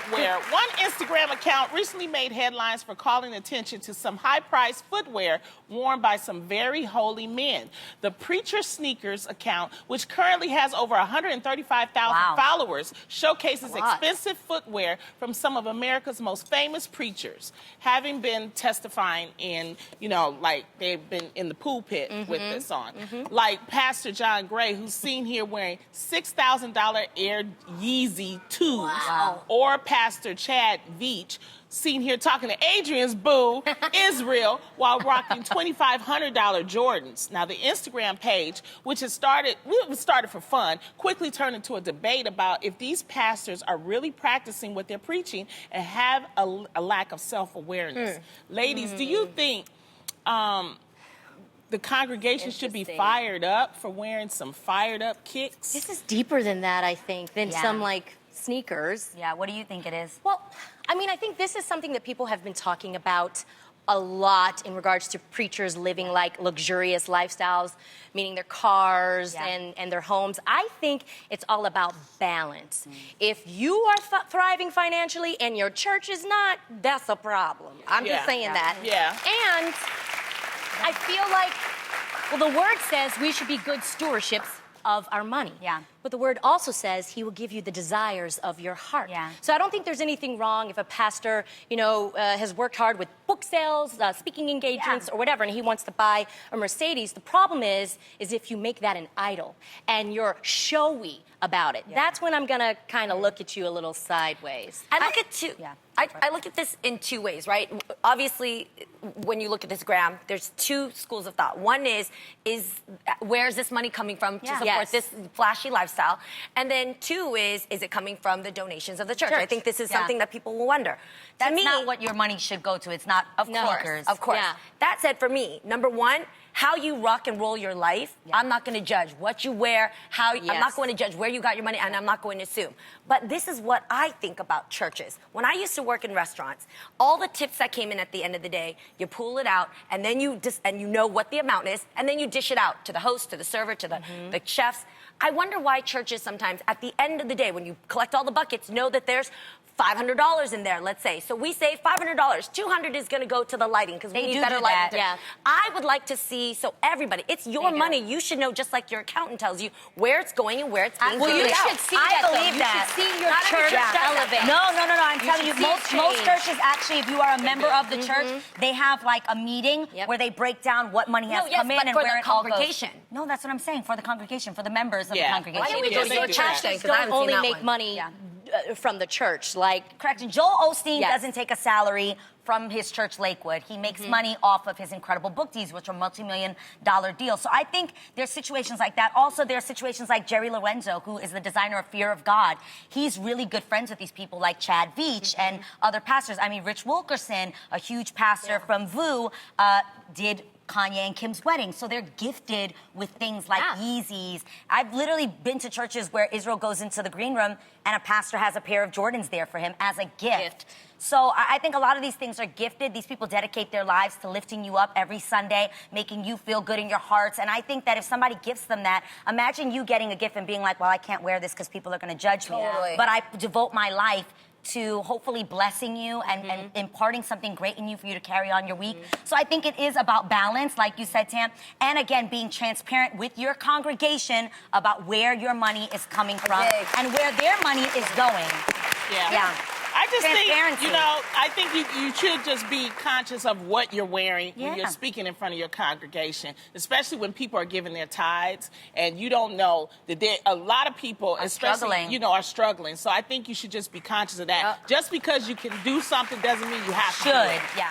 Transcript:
footwear. One Instagram account recently made headlines for calling attention to some high-priced footwear worn by some very holy men. The Preacher Sneakers account, which currently has over 135,000 followers, showcases expensive footwear from some of America's most famous preachers, having been testifying in, like they've been in the pulpit with this on. Like Pastor John Gray, who's seen here wearing $6,000 Air Yeezy 2s, or Pastor Chad Veach, seen here talking to Adrian's boo, Israel, while rocking $2,500 Jordans. Now, the Instagram page, which was started for fun, quickly turned into a debate about if these pastors are really practicing what they're preaching and have a lack of self-awareness. Ladies, do you think the congregation should be fired up for wearing some fired-up kicks? This is deeper than that, I think, than some, like, sneakers. Yeah, what do you think it is? Well, I mean, I think this is something that people have been talking about a lot in regards to preachers living like luxurious lifestyles, meaning their cars and their homes. I think it's all about balance. If you are thriving financially and your church is not, that's a problem. I'm just saying that. And I feel like, well, the word says we should be good stewardships of our money. But the word also says he will give you the desires of your heart. So I don't think there's anything wrong if a pastor, has worked hard with book sales, speaking engagements, or whatever, and he wants to buy a Mercedes. The problem is if you make that an idol and you're showy about it. That's when I'm gonna kind of look at you a little sideways. I look at this in two ways, right? Obviously, when you look at this, Graham, there's two schools of thought. One is where's this money coming from to support this flashy lifestyle? And then two is it coming from the donations of the church? I think this is something that people will wonder. That's not what your money should go to. It's not sneakers. Of course. That said, for me, number one, how you rock and roll your life, I'm not going to judge what you wear, I'm not going to judge where you got your money, and I'm not going to assume. But this is what I think about churches. When I used to work in restaurants, all the tips that came in at the end of the day, you pull it out, and then you know what the amount is, and then you dish it out to the host, to the server, to the chefs. I wonder why churches sometimes, at the end of the day, when you collect all the buckets, know that there's $500 in there, let's say. So we say $500, $200 is going to go to the lighting because we need better lighting. I would like to see, so everybody, it's your money. You should know, just like your accountant tells you, where it's going and where it's being Well, you should see that, I believe that. You should see your church elevate. No. I'm telling you, most churches actually, if you are a member of the church, they have like a meeting where they break down what money has come in and where it all goes. No, that's what I'm saying, for the congregation, for the members of the congregation. Why don't we just say pastors don't only make money from the church, like... Correction, Joel Osteen doesn't take a salary from his church, Lakewood. He makes money off of his incredible book deals, which are multi-million-dollar deals. So I think there's situations like that. Also, there are situations like Jerry Lorenzo, who is the designer of Fear of God. He's really good friends with these people like Chad Veach and other pastors. I mean, Rich Wilkerson, a huge pastor from VU, did Kanye and Kim's wedding. So they're gifted with things like Yeezys. I've literally been to churches where Israel goes into the green room and a pastor has a pair of Jordans there for him as a gift. So I think a lot of these things are gifted. These people dedicate their lives to lifting you up every Sunday, making you feel good in your hearts. And I think that if somebody gifts them that, imagine you getting a gift and being like, well, I can't wear this because people are going to judge me. But I devote my life to hopefully blessing you and imparting something great in you for you to carry on your week. So I think it is about balance, like you said, Tam, and again, being transparent with your congregation about where your money is coming from and where their money is going. I just think, I think you should just be conscious of what you're wearing when you're speaking in front of your congregation, especially when people are giving their tithes and you don't know that a lot of people, especially, are struggling. So I think you should just be conscious of that. Just because you can do something doesn't mean you have to do it.